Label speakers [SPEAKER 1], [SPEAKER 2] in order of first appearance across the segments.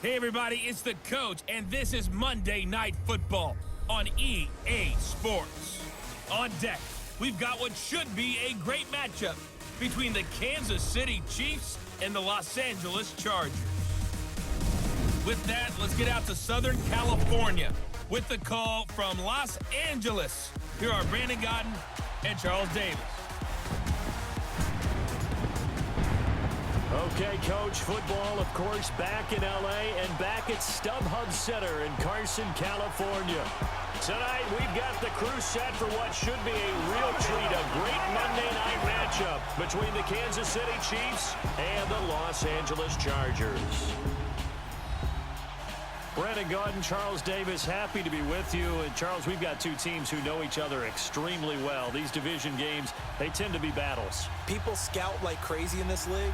[SPEAKER 1] Hey everybody, it's the coach, and this is Monday Night Football on EA Sports. On deck, we've got what should be a great matchup between the Kansas City Chiefs and the Los Angeles Chargers. With that, let's get out to Southern California with the call from Los Angeles. Here are Brandon Godden and Charles Davis.
[SPEAKER 2] Okay, Coach, football, of course, back in L.A. and back at StubHub Center in Carson, California. Tonight, we've got the crew set for what should be a real treat, a great Monday night matchup between the Kansas City Chiefs and the Los Angeles Chargers. Brandon Gaudin, Charles Davis, happy to be with you. And, Charles, we've got two teams who know each other extremely well. These division games, they tend to be battles.
[SPEAKER 3] People scout like crazy in this league,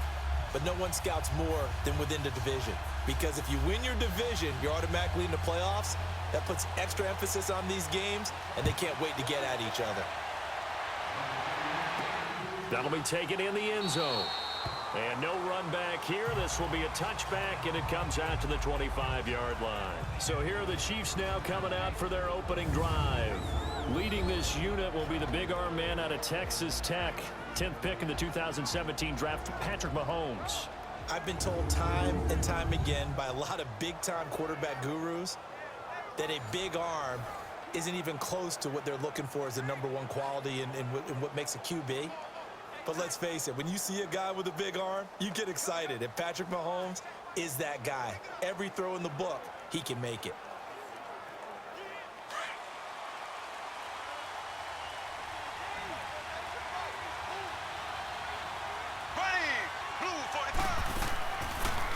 [SPEAKER 3] but no one scouts more than within the division. Because if you win your division, you're automatically in the playoffs. That puts extra emphasis on these games, and they can't wait to get at each other.
[SPEAKER 2] That'll be taken in the end zone. And no run back here. This will be a touchback, and it comes out to the 25-yard line. So here are the Chiefs now coming out for their opening drive. Leading this unit will be the big arm man out of Texas Tech. 10th pick in the 2017 draft, Patrick Mahomes.
[SPEAKER 3] I've been told time and time again by a lot of big-time quarterback gurus that a big arm isn't even close to what they're looking for as the number one quality in what makes a QB. But let's face it, when you see a guy with a big arm, you get excited. And Patrick Mahomes is that guy. Every throw in the book, he can make it.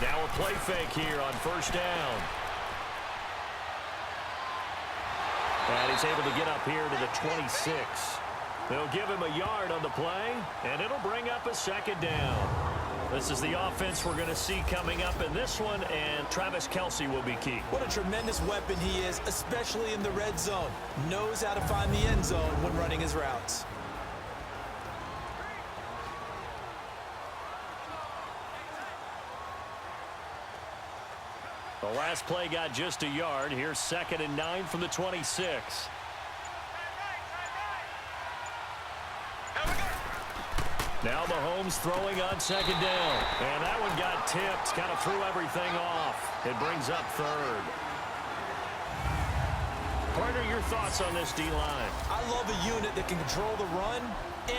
[SPEAKER 2] Now a play fake here on first down. And he's able to get up here to the 26. They'll give him a yard on the play, and it'll bring up a second down. This is the offense we're going to see coming up in this one, and Travis Kelce will be key.
[SPEAKER 3] What a tremendous weapon he is, especially in the red zone. Knows how to find the end zone when running his routes.
[SPEAKER 2] The last play got just a yard. Here's 2nd and 9 from the 26. Now Mahomes throwing on 2nd down. And that one got tipped. Kind of threw everything off. It brings up 3rd. Partner, your thoughts on this D-line?
[SPEAKER 3] I love a unit that can control the run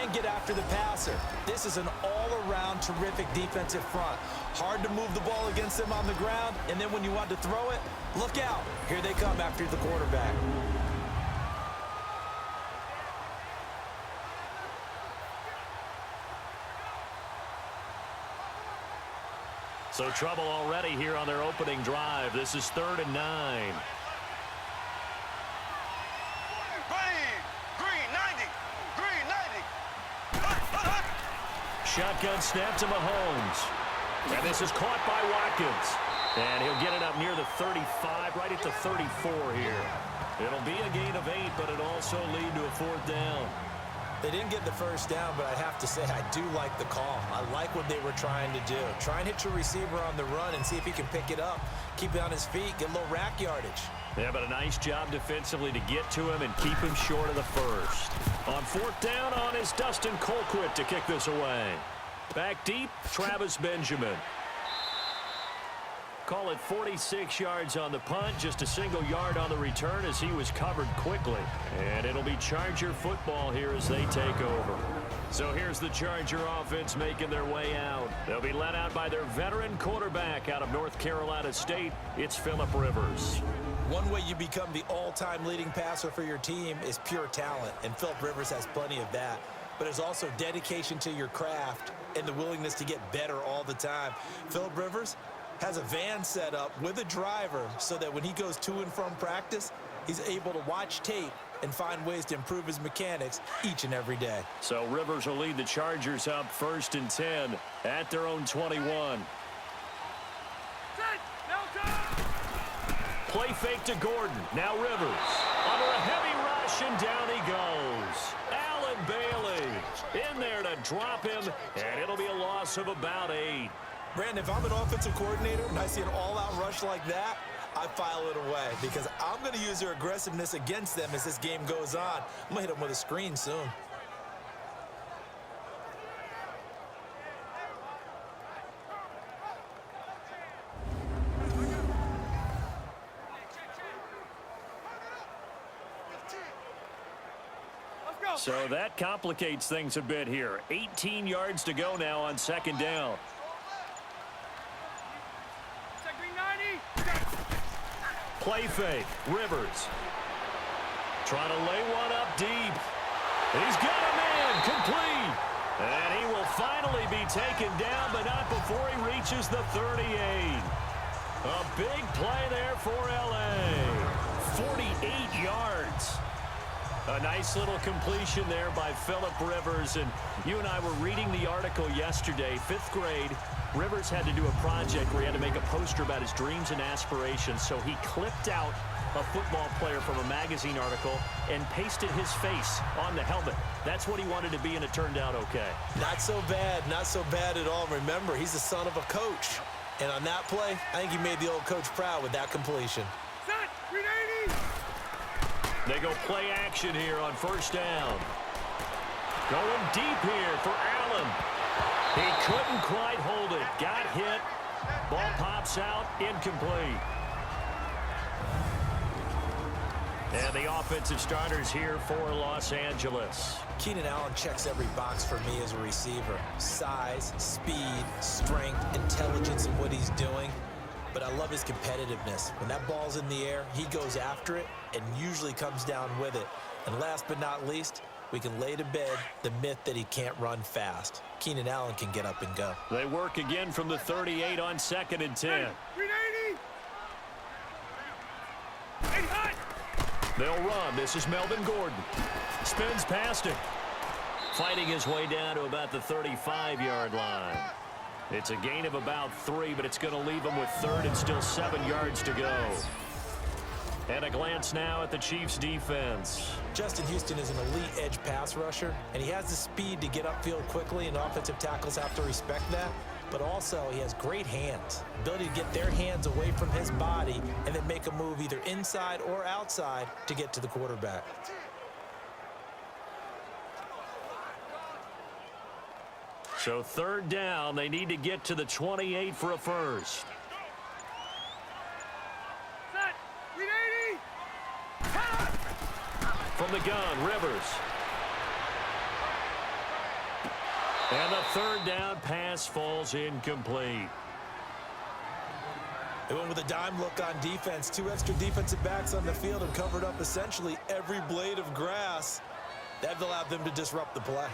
[SPEAKER 3] and get after the passer. This is an all-around terrific defensive front. Hard to move the ball against them on the ground, and then when you want to throw it, look out. Here they come after the quarterback.
[SPEAKER 2] So trouble already here on their opening drive. This is 3rd and 9. Shotgun snap to Mahomes. And this is caught by Watkins. And he'll get it up near the 35, right at the 34 here. It'll be a gain of 8, but it'll also lead to a 4th down.
[SPEAKER 3] They didn't get the first down, but I have to say I do like the call. I like what they were trying to do. Try and hit your receiver on the run and see if he can pick it up. Keep it on his feet, get a little rack yardage.
[SPEAKER 2] Yeah, but a nice job defensively to get to him and keep him short of the first. On 4th down on is Dustin Colquitt to kick this away. Back deep, Travis Benjamin. Call it 46 yards on the punt, just a single yard on the return as he was covered quickly. And it'll be Charger football here as they take over. So here's the Charger offense making their way out. They'll be led out by their veteran quarterback out of North Carolina State. It's Phillip Rivers.
[SPEAKER 3] One way you become the all-time leading passer for your team is pure talent, and Phillip Rivers has plenty of that. But there's also dedication to your craft and the willingness to get better all the time. Phillip Rivers has a van set up with a driver so that when he goes to and from practice, he's able to watch tape and find ways to improve his mechanics each and every day.
[SPEAKER 2] So Rivers will lead the Chargers up 1st and 10 at their own 21. Play fake to Gordon. Now Rivers. Under a heavy rush, and down he goes. Allen Bailey in there to drop him, and it'll be a loss of about 8.
[SPEAKER 3] Brandon, if I'm an offensive coordinator and I see an all-out rush like that, I file it away because I'm going to use their aggressiveness against them as this game goes on. I'm going to hit them with a screen soon.
[SPEAKER 2] So that complicates things a bit here. 18 yards to go now on second down. Play fake. Rivers. Trying to lay one up deep. He's got a man. Complete. And he will finally be taken down, but not before he reaches the 38. A big play there for L.A. 48 yards. A nice little completion there by Phillip Rivers. And you and I were reading the article yesterday, 5th grade. Rivers had to do a project where he had to make a poster about his dreams and aspirations. So he clipped out a football player from a magazine article and pasted his face on the helmet. That's what he wanted to be, and it turned out okay.
[SPEAKER 3] Not so bad. Not so bad at all. Remember, he's the son of a coach. And on that play, I think he made the old coach proud with that completion.
[SPEAKER 4] Set, 380.
[SPEAKER 2] They go play action here on first down. Going deep here for Allen. He couldn't quite hold it. Got hit. Ball pops out. Incomplete. And the offensive starters here for Los Angeles.
[SPEAKER 3] Keenan Allen checks every box for me as a receiver. Size, speed, strength, intelligence in what he's doing. But I love his competitiveness. When that ball's in the air, he goes after it and usually comes down with it. And last but not least, we can lay to bed the myth that he can't run fast. Keenan Allen can get up and go.
[SPEAKER 2] They work again from the 38 on 2nd and 10.
[SPEAKER 4] 380. Hey, hot.
[SPEAKER 2] They'll run. This is Melvin Gordon. Spins past him. Fighting his way down to about the 35-yard line. It's a gain of about 3, but it's going to leave him with 3rd and still 7 yards to go. And a glance now at the Chiefs' defense.
[SPEAKER 3] Justin Houston is an elite edge pass rusher, and he has the speed to get upfield quickly, and offensive tackles have to respect that. But also, he has great hands, ability to get their hands away from his body and then make a move either inside or outside to get to the quarterback.
[SPEAKER 2] So 3rd down, they need to get to the 28 for a first.
[SPEAKER 4] Set, 380.
[SPEAKER 2] From the gun, Rivers. And the 3rd down pass falls incomplete.
[SPEAKER 3] They went with a dime look on defense. 2 extra defensive backs on the field and covered up essentially every blade of grass. That allowed them to disrupt the play.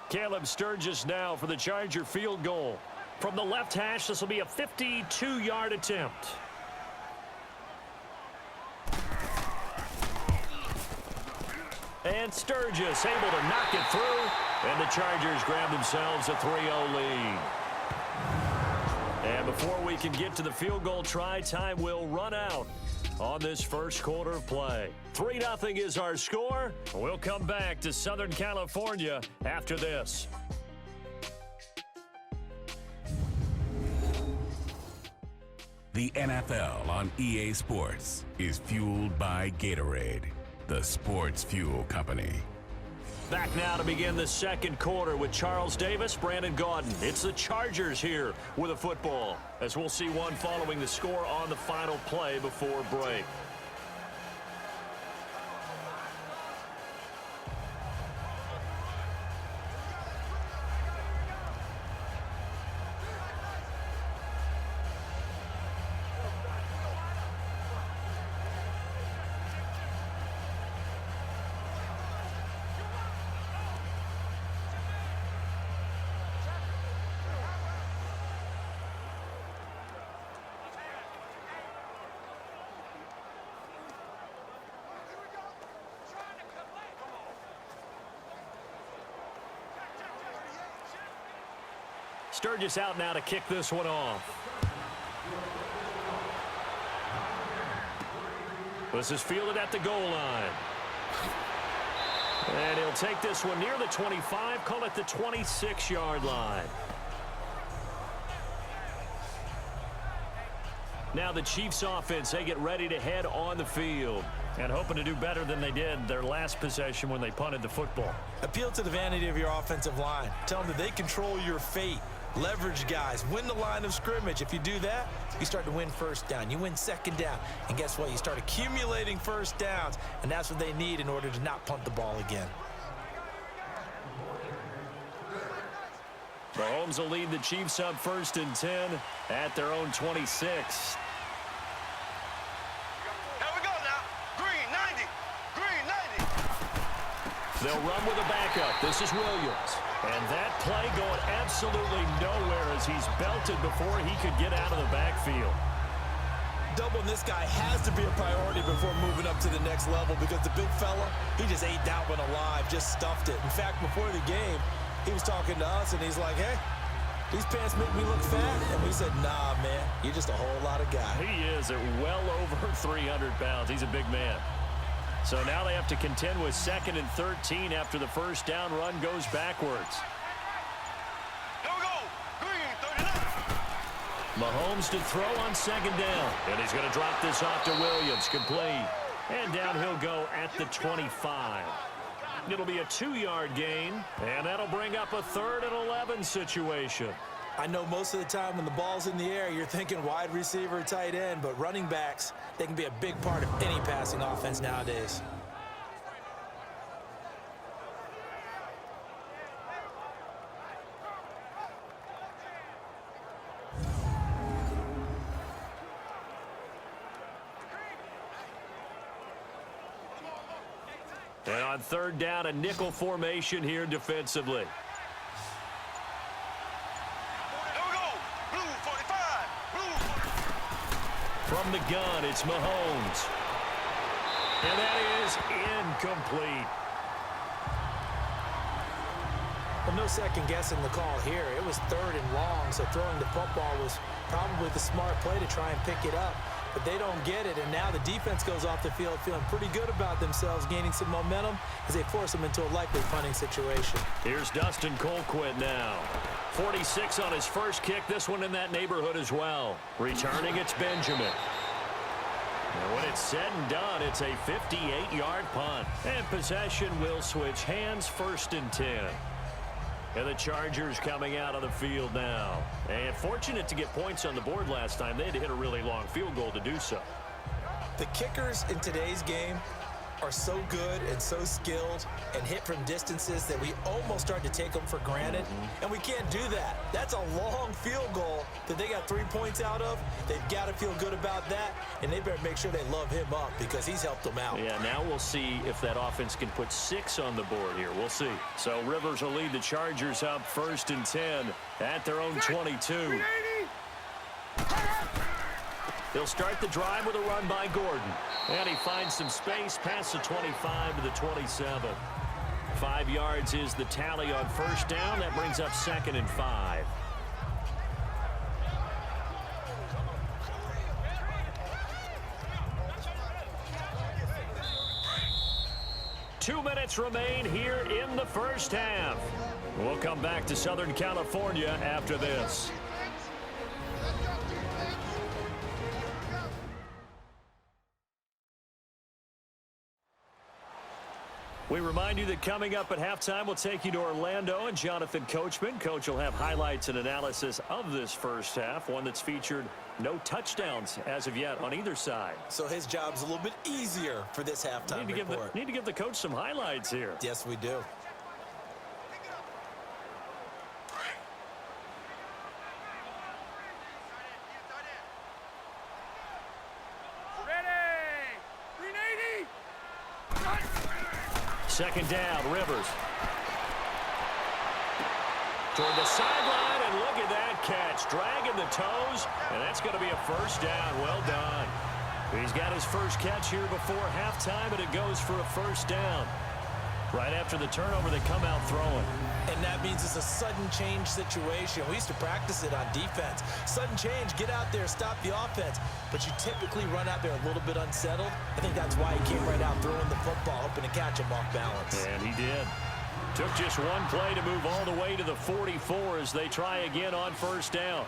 [SPEAKER 2] Caleb Sturgis now for the Charger field goal. From the left hash, this will be a 52-yard attempt. And Sturgis able to knock it through. And the Chargers grab themselves a 3-0 lead. And before we can get to the field goal try, time will run out on this first quarter of play. 3-0 is our score. We'll come back to Southern California after this.
[SPEAKER 5] The NFL on EA Sports is fueled by Gatorade, the sports fuel company.
[SPEAKER 2] Back now to begin the second quarter with Charles Davis, Brandon Gaudin. It's the Chargers here with a football, as we'll see one following the score on the final play before break. Sturgis out now to kick this one off. This is fielded at the goal line. And he'll take this one near the 25, call it the 26-yard line. Now the Chiefs offense, they get ready to head on the field. And hoping to do better than they did their last possession when they punted the football.
[SPEAKER 3] Appeal to the vanity of your offensive line. Tell them that they control your fate. Leverage guys. Win the line of scrimmage. If you do that, you start to win first down. You win second down. And guess what? You start accumulating first downs. And that's what they need in order to not punt the ball again.
[SPEAKER 2] Mahomes will lead the Chiefs up 1st and 10 at their own 26. They'll run with a backup. This is Williams. And that play going absolutely nowhere as he's belted before he could get out of the backfield.
[SPEAKER 3] Doubling this guy has to be a priority before moving up to the next level because the big fella, he just ate that one alive, just stuffed it. In fact, before the game, he was talking to us, and he's like, hey, these pants make me look fat. And we said, nah, man, you're just a whole lot of guy.
[SPEAKER 2] He is at well over 300 pounds. He's a big man. So now they have to contend with 2nd and 13 after the first down run goes backwards.
[SPEAKER 4] Here we go. Green, 39.
[SPEAKER 2] Mahomes to throw on 2nd down. And he's going to drop this off to Williams. Complete. And down he'll go at the 25. It'll be a 2-yard gain. And that'll bring up a 3rd and 11 situation.
[SPEAKER 3] I know most of the time when the ball's in the air, you're thinking wide receiver, tight end, but running backs, they can be a big part of any passing offense nowadays.
[SPEAKER 2] And on 3rd down, a nickel formation here defensively. From the gun, it's Mahomes. And that is incomplete.
[SPEAKER 3] Well, no second guessing the call here. It was 3rd and long, so throwing the football was probably the smart play to try and pick it up. But they don't get it, and now the defense goes off the field feeling pretty good about themselves, gaining some momentum as they force them into a likely punting situation.
[SPEAKER 2] Here's Dustin Colquitt now. 46 on his first kick. This one in that neighborhood as well. Returning, it's Benjamin. And when it's said and done, it's a 58-yard punt. And possession will switch hands, 1st and 10. And the Chargers coming out on the field now. And fortunate to get points on the board last time. They had to hit a really long field goal to do so.
[SPEAKER 3] The kickers in today's game are so good and so skilled and hit from distances that we almost start to take them for granted. And we can't do that. That's a long field goal that they got 3 points out of. They've got to feel good about that, and they better make sure they love him up because he's helped them out.
[SPEAKER 2] Yeah, now we'll see if that offense can put 6 on the board here. We'll see. So Rivers will lead the Chargers up 1st and 10 at their own 22. They'll start the drive with a run by Gordon. And he finds some space past the 25 to the 27. 5 yards is the tally on 1st down. That brings up 2nd and 5. Two minutes remain here in the first half. We'll come back to Southern California after this. We remind you that coming up at halftime, we'll take you to Orlando and Jonathan Coachman. Coach will have highlights and analysis of this first half, one that's featured no touchdowns as of yet on either side.
[SPEAKER 3] So his job's a little bit easier for this halftime report.
[SPEAKER 2] Need to give the coach some highlights here.
[SPEAKER 3] Yes, we do.
[SPEAKER 2] Second down, Rivers. Toward the sideline, and look at that catch. Dragging the toes, and that's going to be a first down. Well done. He's got his first catch here before halftime, and it goes for a first down. Right after the turnover, they come out throwing.
[SPEAKER 3] And that means it's a sudden change situation. We used to practice it on defense. Sudden change, get out there, stop the offense. But you typically run out there a little bit unsettled. I think that's why he came right out throwing the football, hoping to catch him off balance.
[SPEAKER 2] And he did. Took just one play to move all the way to the 44 as they try again on first down.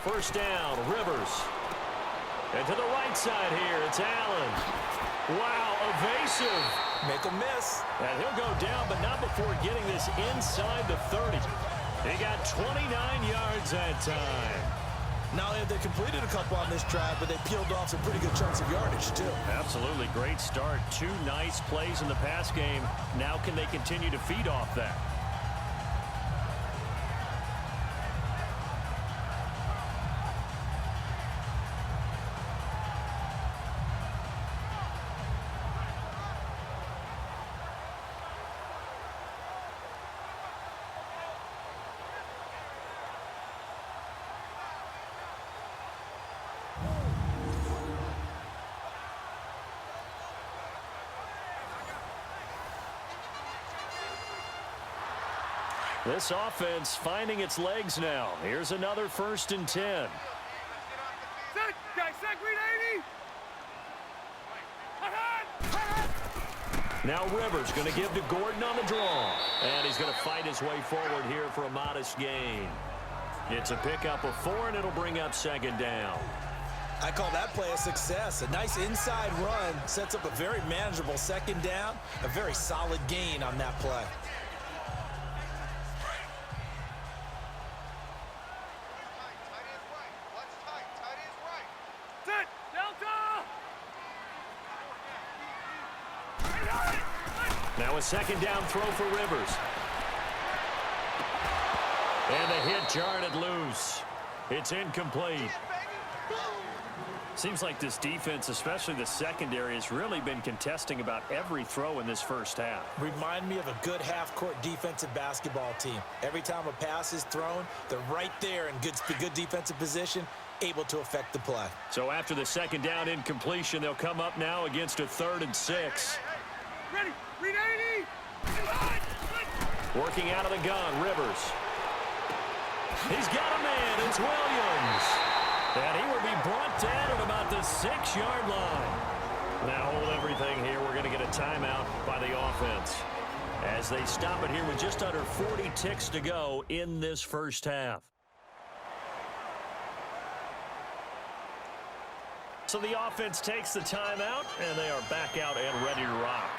[SPEAKER 2] First down, Rivers. And to the right side here, it's Allen. Wow, evasive.
[SPEAKER 3] Make him miss.
[SPEAKER 2] And he'll go down, but not before getting this inside the 30. He got 29 yards that time.
[SPEAKER 3] Not only have they completed a couple on this drive, but they peeled off some pretty good chunks of yardage, too.
[SPEAKER 2] Absolutely. Great start. 2 nice plays in the pass game. Now can they continue to feed off that? This offense finding its legs now. Here's another 1st and 10.
[SPEAKER 4] Set, guys, set, green 80.
[SPEAKER 2] Now Rivers going to give to Gordon on the draw. And he's going to fight his way forward here for a modest gain. It's a pickup of 4, and it'll bring up 2nd down.
[SPEAKER 3] I call that play a success. A nice inside run sets up a very manageable 2nd down. A very solid gain on that play.
[SPEAKER 2] Now a 2nd down throw for Rivers. And the hit jarred it loose. It's incomplete. Seems like this defense, especially the secondary, has really been contesting about every throw in this first half.
[SPEAKER 3] Remind me of a good half-court defensive basketball team. Every time a pass is thrown, they're right there in good defensive position, able to affect the play.
[SPEAKER 2] So after the 2nd down incompletion, they'll come up now against a 3rd and 6.
[SPEAKER 4] Ready, green 80.
[SPEAKER 2] Working out of the gun, Rivers. He's got a man. It's Williams. And he will be brought down at about the 6-yard line. Now hold everything here. We're going to get a timeout by the offense as they stop it here with just under 40 ticks to go in this first half. So the offense takes the timeout, and they are back out and ready to rock.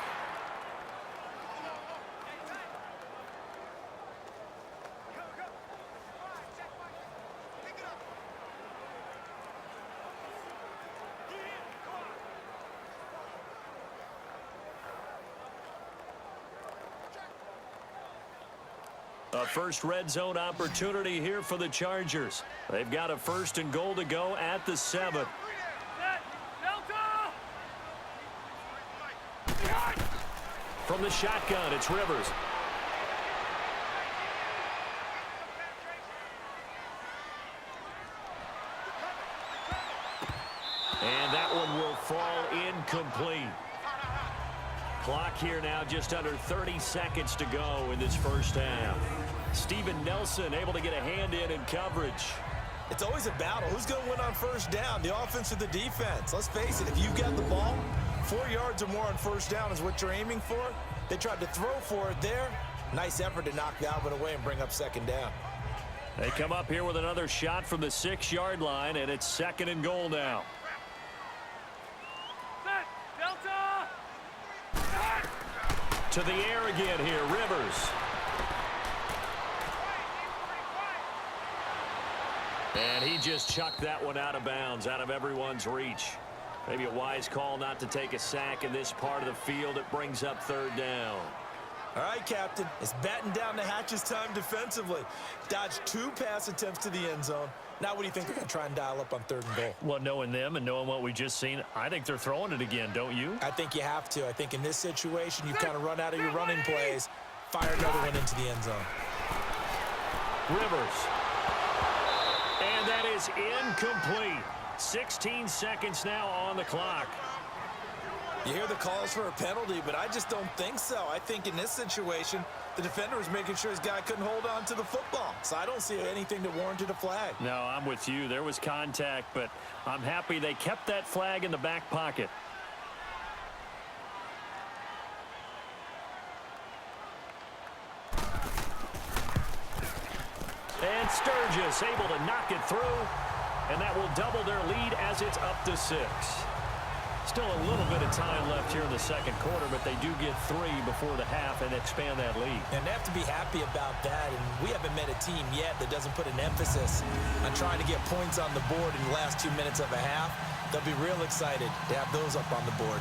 [SPEAKER 2] A first red zone opportunity here for the Chargers. They've got a 1st and goal to go at the 7. From the shotgun, it's Rivers. And that one will fall incomplete. Clock here now, just under 30 seconds to go in this first half. Steven Nelson able to get a hand in coverage.
[SPEAKER 3] It's always a battle. Who's going to win on first down, the offense or the defense? Let's face it, if you got the ball, 4 yards or more on first down is what you're aiming for. They tried to throw for it there. Nice effort to knock that one away and bring up 2nd down.
[SPEAKER 2] They come up here with another shot from the 6-yard line, and it's 2nd and goal now. To the air again here, Rivers. And he just chucked that one out of bounds, out of everyone's reach. Maybe a wise call not to take a sack in this part of the field. It brings up 3rd down.
[SPEAKER 3] All right, Captain. It's batten down the hatches time defensively. Dodged 2 pass attempts to the end zone. Now what do you think they're going to try and dial up on 3rd and goal?
[SPEAKER 2] Well, knowing them and knowing what we just seen, I think they're throwing it again, don't you?
[SPEAKER 3] I think you have to. I think in this situation, you kind of run out of your running plays, fire another one into the end zone.
[SPEAKER 2] Rivers. And that is incomplete. 16 seconds now on the clock.
[SPEAKER 3] You hear the calls for a penalty, but I just don't think so. I think in this situation, the defender was making sure his guy couldn't hold on to the football. So I don't see anything that warranted a flag.
[SPEAKER 2] No, I'm with you. There was contact, but I'm happy they kept that flag in the back pocket. And Sturgis able to knock it through, and that will double their lead as it's up to 6. Still a little bit of time left here in the second quarter, but they do get 3 before the half and expand that lead.
[SPEAKER 3] And they have to be happy about that, and we haven't met a team yet that doesn't put an emphasis on trying to get points on the board in the last 2 minutes of a half. They'll be real excited to have those up on the board.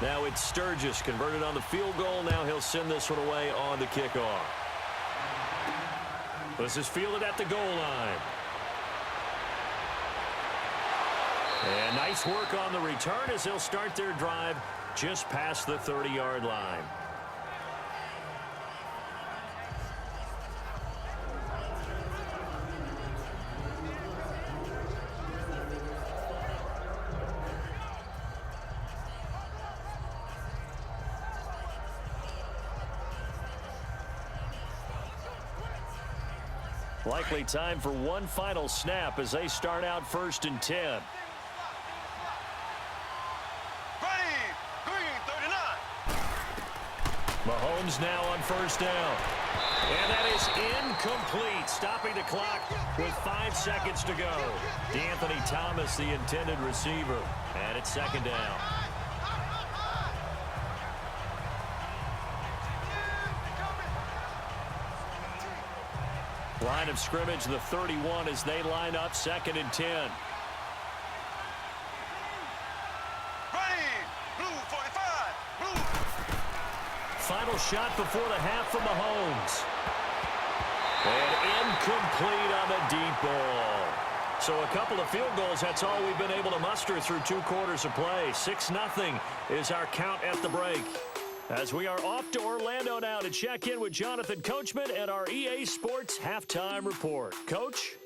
[SPEAKER 2] Now it's Sturgis converted on the field goal. Now he'll send this one away on the kickoff. This is fielded at the goal line. And nice work on the return as they'll start their drive just past the 30-yard line. Likely time for one final snap as they start out 1st and 10.
[SPEAKER 4] Ready, green, 39.
[SPEAKER 2] Mahomes now on 1st down. And that is incomplete, stopping the clock with 5 seconds to go. D'Anthony Thomas, the intended receiver, and it's 2nd down. Line of scrimmage, the 31, as they line up 2nd and 10.
[SPEAKER 4] Ready, blue, 45, blue.
[SPEAKER 2] Final shot before the half from Mahomes. And incomplete on the deep ball. So a couple of field goals, that's all we've been able to muster through 2 quarters of play. 6-0 is our count at the break. As we are off to Orlando now to check in with Jonathan Coachman and our EA Sports Halftime Report. Coach?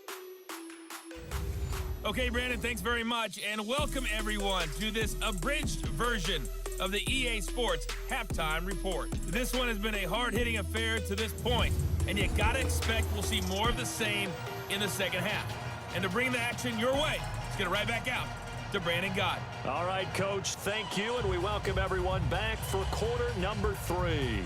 [SPEAKER 1] Okay, Brandon, thanks very much, and welcome everyone to this abridged version of the EA Sports Halftime Report. This one has been a hard-hitting affair to this point, and you gotta expect we'll see more of the same in the second half. And to bring the action your way, let's get it right back out to Brandon Gott.
[SPEAKER 2] All right, Coach, thank you, and we welcome everyone back for quarter number 3.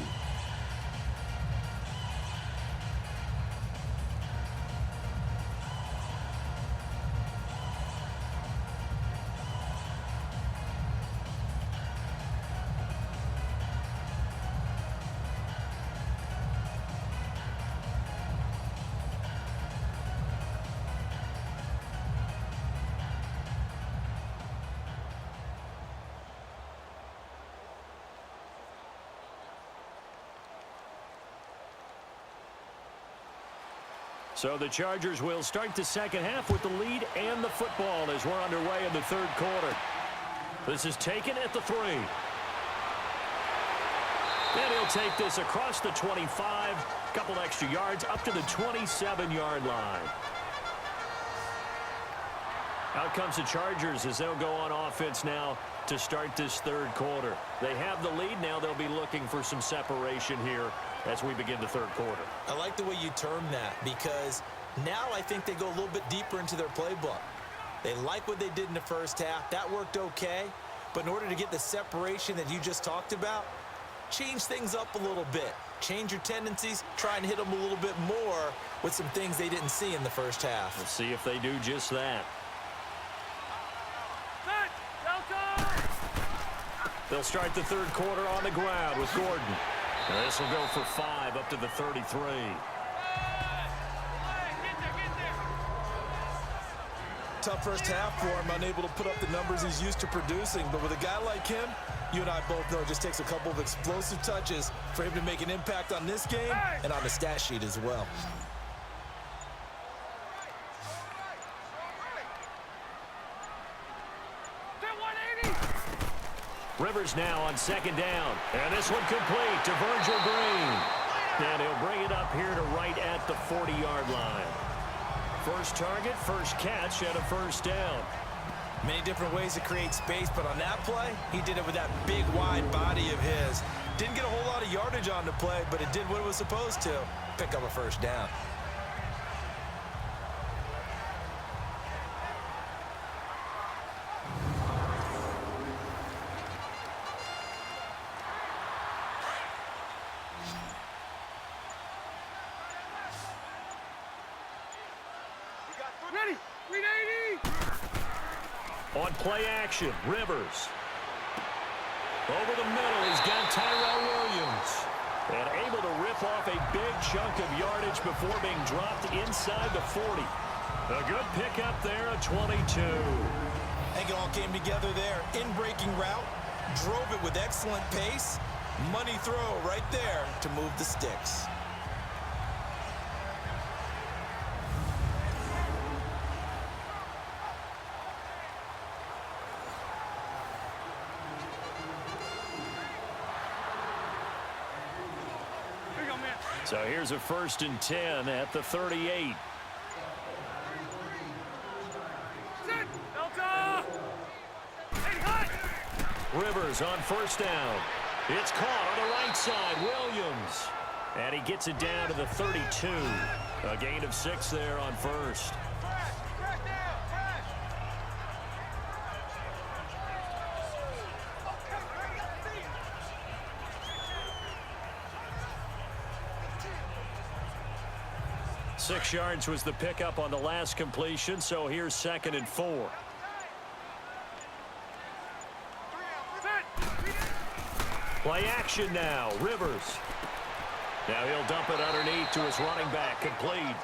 [SPEAKER 2] So the Chargers will start the second half with the lead and the football as we're underway in the 3rd quarter. This is taken at the 3. And he'll take this across the 25, a couple extra yards up to the 27-yard line. Out comes the Chargers as they'll go on offense now to start this 3rd quarter. They have the lead now. They'll be looking for some separation here as we begin the 3rd quarter.
[SPEAKER 3] I like the way you term that because now I think they go a little bit deeper into their playbook. They like what they did in the first half. That worked okay. But in order to get the separation that you just talked about, change things up a little bit. Change your tendencies. Try and hit them a little bit more with some things they didn't see in the first half.
[SPEAKER 2] We'll see if they do just that. They'll start the 3rd quarter on the ground with Gordon. And this will go for 5 up to the 33.
[SPEAKER 3] Tough first half for him, unable to put up the numbers he's used to producing. But with a guy like him, You and I both know it just takes a couple of explosive touches for him to make an impact on this game and on the stat sheet as well.
[SPEAKER 2] Rivers now on second down. And this one complete to Virgil Green. And he'll bring it up here to right at the 40-yard line. First target, first catch, and a first down.
[SPEAKER 3] Many different ways to create space, but on that play, he did it with that big, wide body of his. Didn't get a whole lot of yardage on the play, but it did what it was supposed to, pick up a first down.
[SPEAKER 4] Ready. 380.
[SPEAKER 2] On play action, Rivers. Over the middle, he's got Tyrell Williams. And able to rip off a big chunk of yardage before being dropped inside the 40. A good pickup there at 22.
[SPEAKER 3] I think it all came together there. In-breaking route, drove it with excellent pace. Money throw right there to move the sticks.
[SPEAKER 2] So here's a 1st and 10 at the 38. Rivers on first down. It's caught on the right side. Williams. And he gets it down to the 32. A gain of 6 there on first. Six yards was the pickup on the last completion, so here's 2nd and 4. Play action now, Rivers. Now he'll dump it underneath to his running back, complete.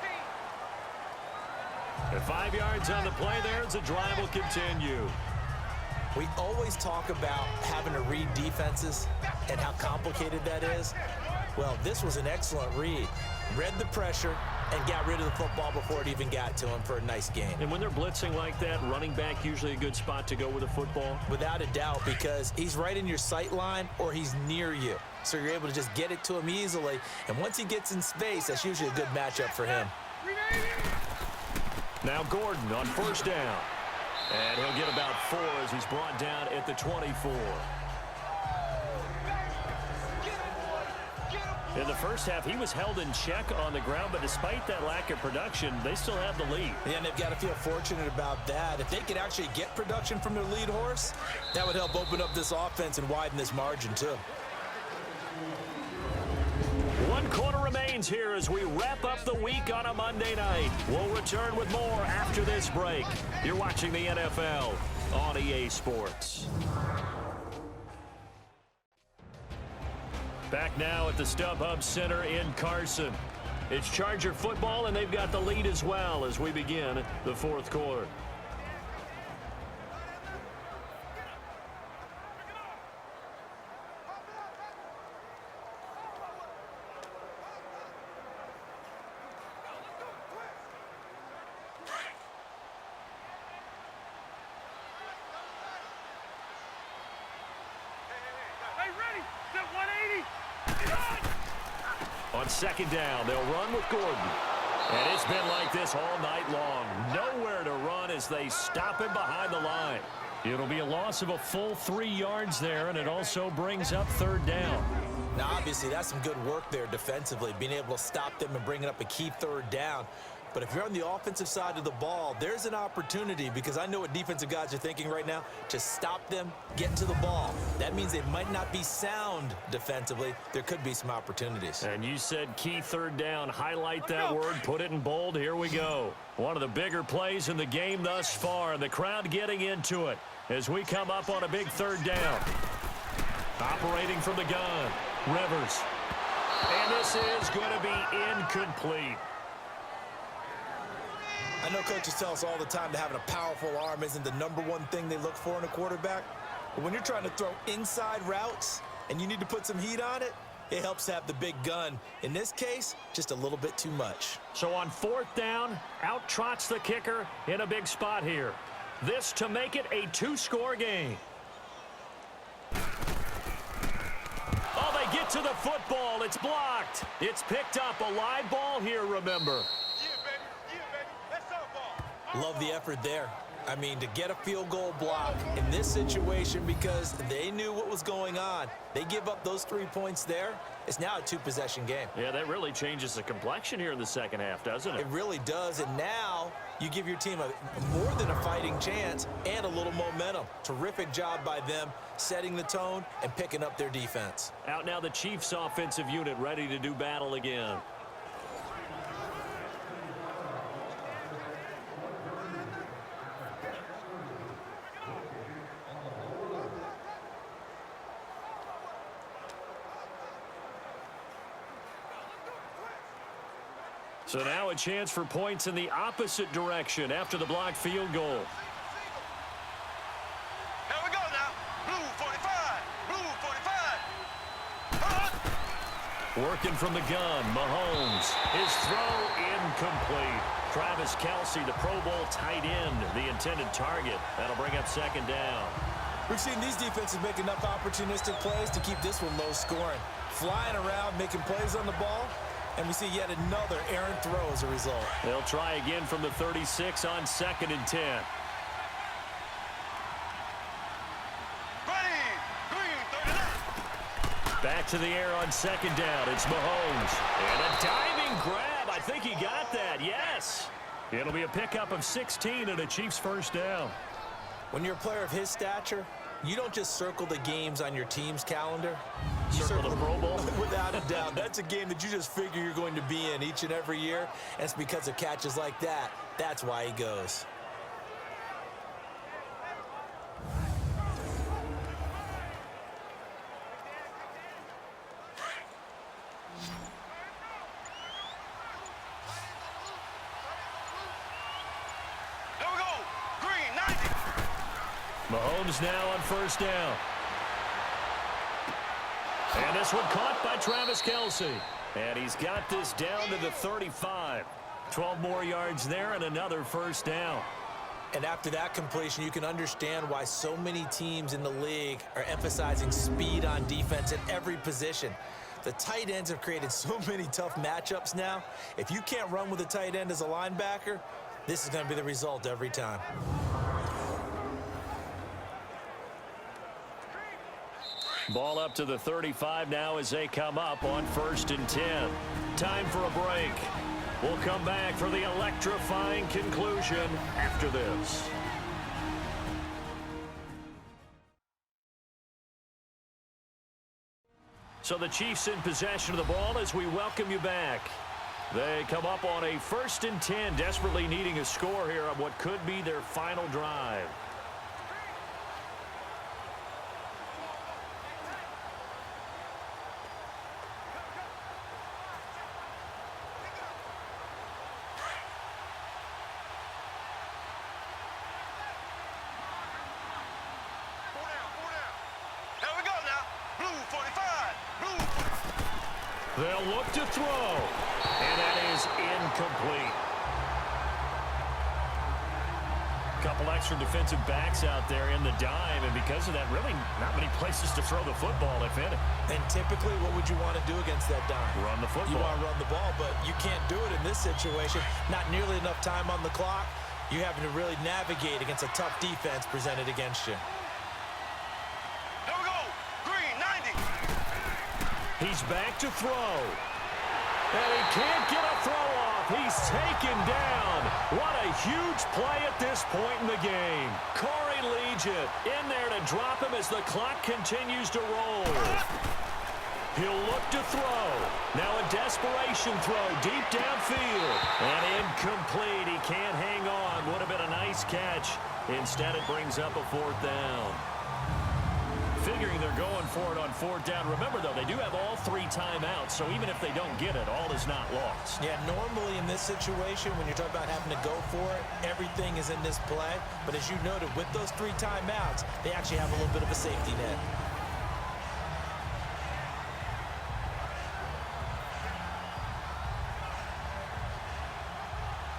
[SPEAKER 2] And 5 yards on the play there as the drive will continue.
[SPEAKER 3] We always talk about having to read defenses and how complicated that is. Well, this was an excellent read. Read the pressure and got rid of the football before it even got to him for a nice gain.
[SPEAKER 2] And when they're blitzing like that, running back usually a good spot to go with the football?
[SPEAKER 3] Without a doubt, because he's right in your sight line or he's near you. So you're able to just get it to him easily. And once he gets in space, that's usually a good matchup for him.
[SPEAKER 2] Now Gordon on first down. And he'll get about 4 as he's brought down at the 24. In the first half, he was held in check on the ground, but despite that lack of production, they still have the lead.
[SPEAKER 3] And they've got to feel fortunate about that. If they could actually get production from their lead horse, that would help open up this offense and widen this margin too.
[SPEAKER 2] 1 quarter remains here as we wrap up the week on a Monday night. We'll return with more after this break. You're watching the NFL on EA Sports. Back now at the StubHub Center in Carson. It's Charger football, and they've got the lead as well as we begin the 4th quarter. On second down, they'll run with Gordon. And it's been like this all night long. Nowhere to run as they stop him behind the line. It'll be a loss of a full 3 yards there, and it also brings up 3rd down.
[SPEAKER 3] Now, obviously, that's some good work there defensively, being able to stop them and bringing up a key 3rd down. But if you're on the offensive side of the ball, there's an opportunity, because I know what defensive guys are thinking right now, to stop them, get to the ball. That means they might not be sound defensively. There could be some opportunities.
[SPEAKER 2] And you said key 3rd down. Highlight that word, put it in bold. Here we go. One of the bigger plays in the game thus far, and the crowd getting into it as we come up on a big 3rd down. Operating from the gun, Rivers. And this is going to be incomplete.
[SPEAKER 3] I know coaches tell us all the time that having a powerful arm isn't the #1 thing they look for in a quarterback. But when you're trying to throw inside routes and you need to put some heat on it, it helps to have the big gun. In this case, just a little bit too much.
[SPEAKER 2] So on 4th down, out trots the kicker in a big spot here. This to make it a 2-score game. Oh, they get to the football. It's blocked. It's picked up. A live ball here, remember.
[SPEAKER 4] Yeah, baby. Yeah, baby. That's softball.
[SPEAKER 3] Love the effort there. I mean, to get a field goal block in this situation because they knew what was going on. They give up those 3 points there. It's now a 2-possession game.
[SPEAKER 2] Yeah, that really changes the complexion here in the second half, doesn't it?
[SPEAKER 3] It really does, and now you give your team a more than a fighting chance and a little momentum. Terrific job by them setting the tone and picking up their defense.
[SPEAKER 2] Out now the Chiefs offensive unit ready to do battle again. So now a chance for points in the opposite direction after the blocked field goal.
[SPEAKER 4] Here we go now. Blue 45. Blue 45.
[SPEAKER 2] Working from the gun, Mahomes. His throw incomplete. Travis Kelce, the Pro Bowl tight end, the intended target. That'll bring up 2nd down.
[SPEAKER 3] We've seen these defenses make enough opportunistic plays to keep this one low scoring. Flying around, making plays on the ball. And we see yet another errant throw as a result.
[SPEAKER 2] They'll try again from the 36 on 2nd and 10.
[SPEAKER 4] Ready. Green 39.
[SPEAKER 2] Back to the air on 2nd down. It's Mahomes. And a diving grab. I think he got that. Yes. It'll be a pickup of 16 and a Chiefs 1st down.
[SPEAKER 3] When you're a player of his stature, you don't just circle the games on your team's calendar. You
[SPEAKER 2] Circle the Pro Bowl?
[SPEAKER 3] Without a doubt. That's a game that you just figure you're going to be in each and every year. And it's because of catches like that. That's why he goes.
[SPEAKER 4] Here we go. Green 90.
[SPEAKER 2] Mahomes now on 1st down. And this one caught by Travis Kelce. And he's got this down to the 35. 12 more yards there and another 1st down.
[SPEAKER 3] And after that completion, you can understand why so many teams in the league are emphasizing speed on defense at every position. The tight ends have created so many tough matchups now. If you can't run with a tight end as a linebacker, this is going to be the result every time.
[SPEAKER 2] Ball up to the 35 now as they come up on 1st and 10. Time for a break. We'll come back for the electrifying conclusion after this. So the Chiefs in possession of the ball as we welcome you back. They come up on a 1st and 10, desperately needing a score here on what could be their final drive. They'll look to throw, and that is incomplete. A couple extra defensive backs out there in the dime, and because of that, really not many places to throw the football, if any.
[SPEAKER 3] And typically, what would you want to do against that dime?
[SPEAKER 2] Run the football.
[SPEAKER 3] You want to run the ball, but you can't do it in this situation. Not nearly enough time on the clock. You're having to really navigate against a tough defense presented against you.
[SPEAKER 4] Here we go. Green 90.
[SPEAKER 2] He's back to throw. And he can't get a throw off. He's taken down. What a huge play at this point in the game. Corey Legent in there to drop him as the clock continues to roll. He'll look to throw. Now a desperation throw deep downfield. And incomplete. He can't hang on. Would have been a nice catch. Instead, it brings up a 4th down. figuring they're going for it on fourth down. Remember, though, they do have all 3 timeouts, so even if they don't get it, all is not lost.
[SPEAKER 3] Yeah, normally in this situation, when you're talking about having to go for it, everything is in this play. But as you noted, with those 3 timeouts, they actually have a little bit of a safety net.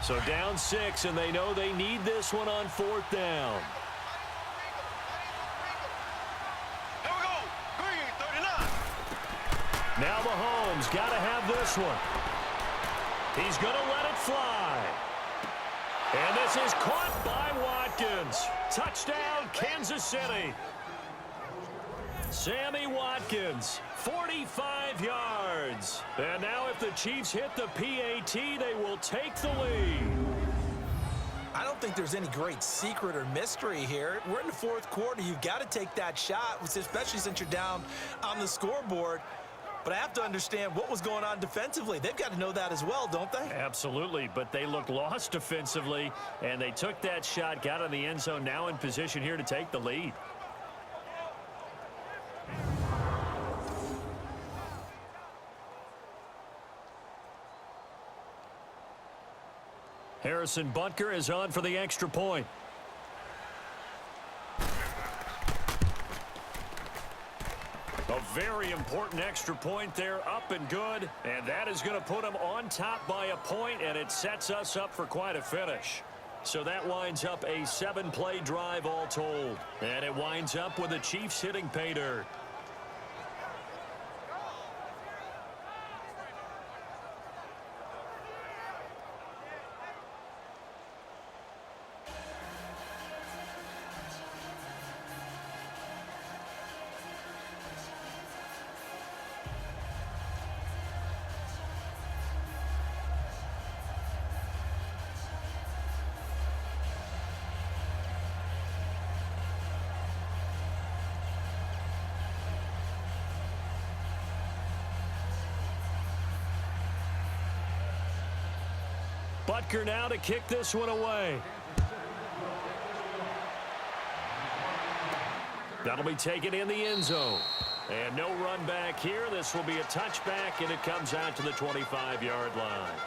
[SPEAKER 2] So down 6, and they know they need this one on fourth down.
[SPEAKER 4] Here we go. Green, 39.
[SPEAKER 2] Now Mahomes got to have this one. He's going to let it fly. And this is caught by Watkins. Touchdown, Kansas City. Sammy Watkins, 45 yards. And now if the Chiefs hit the PAT, they will take the lead.
[SPEAKER 3] I don't think there's any great secret or mystery here. We're in the fourth quarter. You've got to take that shot, especially since you're down on the scoreboard. But I have to understand what was going on defensively. They've got to know that as well, don't they?
[SPEAKER 2] Absolutely, but they looked lost defensively, and they took that shot, got in the end zone, now in position here to take the lead. Harrison Butker is on for the extra point. A very important extra point there, up and good, and that is going to put them on top by a point, and it sets us up for quite a finish. So that winds up a 7-play drive all told, and it winds up with the Chiefs hitting pay dirt. Butker now to kick this one away. That'll be taken in the end zone. And no run back here. This will be a touchback, and it comes out to the 25-yard line.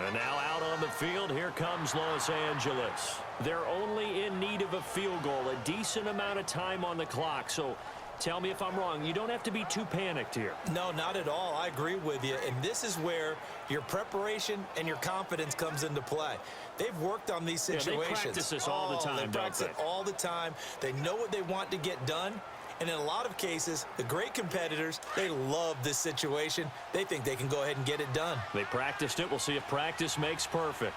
[SPEAKER 2] And now out on the field, here comes Los Angeles. They're only in need of a field goal, a decent amount of time on the clock. So tell me if I'm wrong. You don't have to be too panicked here.
[SPEAKER 3] No, not at all. I agree with you. And this is where your preparation and your confidence comes into play. They've worked on these situations.
[SPEAKER 2] Yeah, they practice this all the time,
[SPEAKER 3] They practice it all the time. They know what they want to get done. And in a lot of cases, the great competitors, they love this situation. They think they can go ahead and get it done.
[SPEAKER 2] They practiced it. We'll see if practice makes perfect.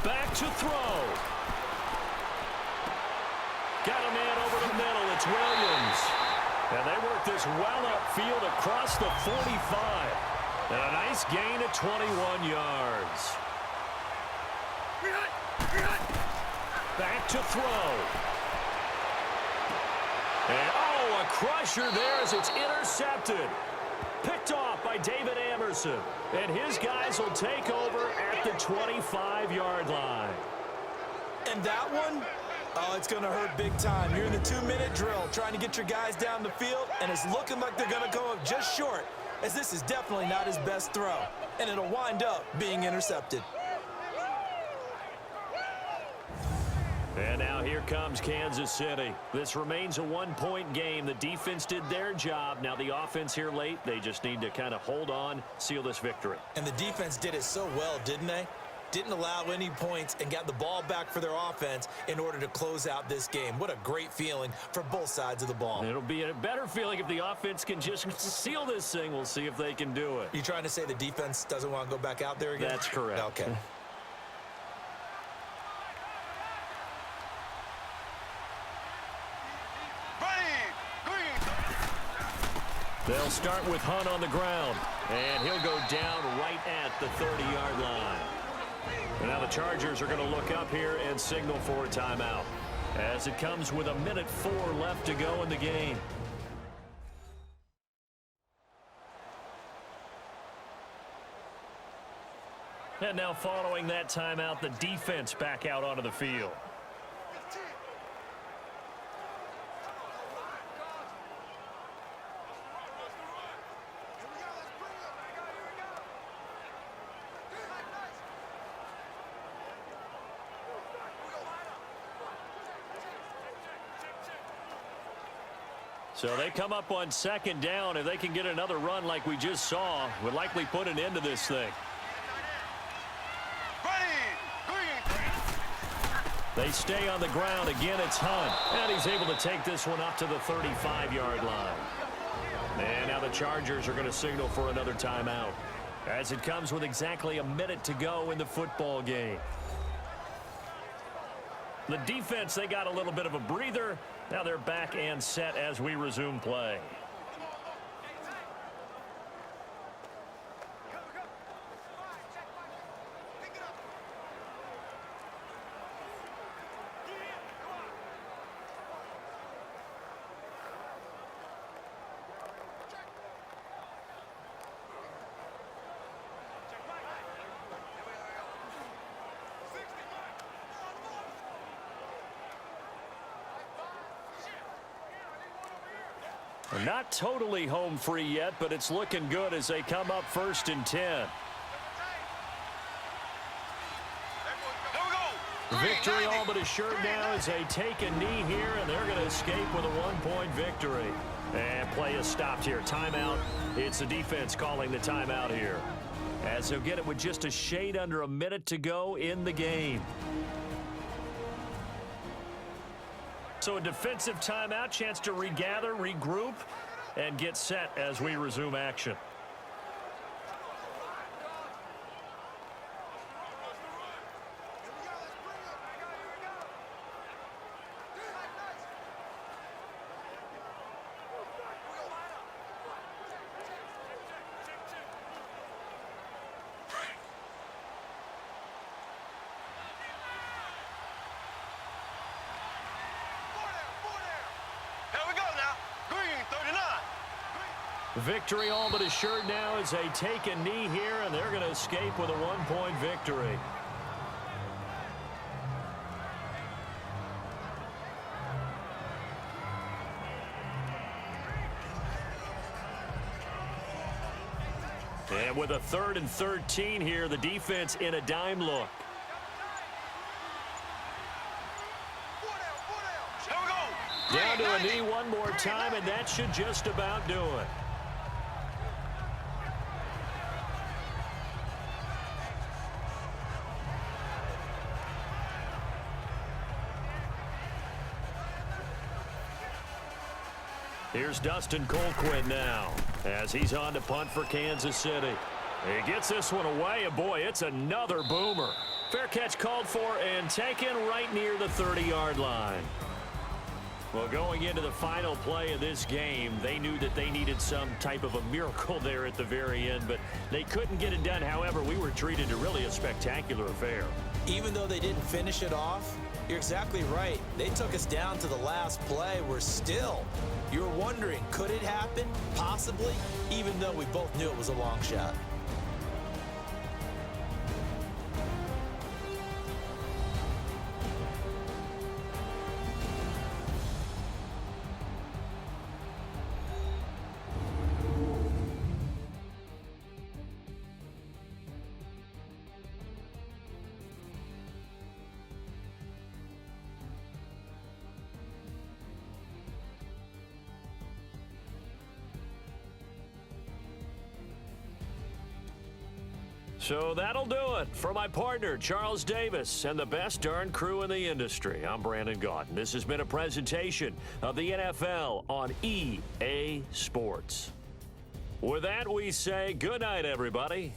[SPEAKER 2] Back to throw. Got a man over the middle. It's Williams. And they work this well upfield across the 45. And a nice gain of 21 yards. Back to throw. And, oh, a crusher there as it's intercepted. Picked off by David Amerson. And his guys will take over at the 25-yard line.
[SPEAKER 3] And that one, oh, it's going to hurt big time. You're in the 2-minute drill trying to get your guys down the field, and it's looking like they're going to go up just short, as this is definitely not his best throw. And it'll wind up being intercepted.
[SPEAKER 2] And now here comes Kansas City. This remains a 1-point game. The defense did their job. Now the offense here late, they just need to kind of hold on, seal this victory.
[SPEAKER 3] And the defense did it so well, didn't they? Didn't allow any points and got the ball back for their offense in order to close out this game. What a great feeling for both sides of the ball.
[SPEAKER 2] It'll be a better feeling if the offense can just seal this thing. We'll see if they can do it.
[SPEAKER 3] You trying to say the defense doesn't want to go back out there again?
[SPEAKER 2] That's correct.
[SPEAKER 3] Okay.
[SPEAKER 2] They'll start with Hunt on the ground, and he'll go down right at the 30-yard line. And now the Chargers are going to look up here and signal for a timeout as it comes with 1:04 left to go in the game. And now following that timeout, the defense back out onto the field. So they come up on second down. If they can get another run like we just saw, would likely put an end to this thing. They stay on the ground. Again, it's Hunt. And he's able to take this one up to the 35-yard line. And now the Chargers are going to signal for another timeout, as it comes with exactly a minute to go in the football game. The defense, they got a little bit of a breather. Now they're back and set as we resume play. Not totally home free yet, but it's looking good as they come up 1st and 10. Victory all but assured now as they take a knee here, and they're going to escape with a 1-point victory. And play is stopped here. Timeout. It's the defense calling the timeout here, as they'll get it with just a shade under a minute to go in the game. So a defensive timeout, chance to regather, regroup, and get set as we resume action. Victory all but assured now as they take a knee here, and they're going to escape with a 1-point victory. And with a 3rd and 13 here, the defense in a dime look. Down to a knee one more time, and that should just about do it. Here's Dustin Colquitt now, as he's on to punt for Kansas City. He gets this one away, and boy, it's another boomer. Fair catch called for and taken right near the 30-yard line. Well, going into the final play of this game, they knew that they needed some type of a miracle there at the very end, but they couldn't get it done. However, we were treated to really a spectacular affair.
[SPEAKER 3] Even though they didn't finish it off, you're exactly right. They took us down to the last play. You were wondering, could it happen? Possibly, even though we both knew it was a long shot.
[SPEAKER 2] So that'll do it for my partner, Charles Davis, and the best darn crew in the industry. I'm Brandon Gaudin. This has been a presentation of the NFL on EA Sports. With that, we say good night, everybody.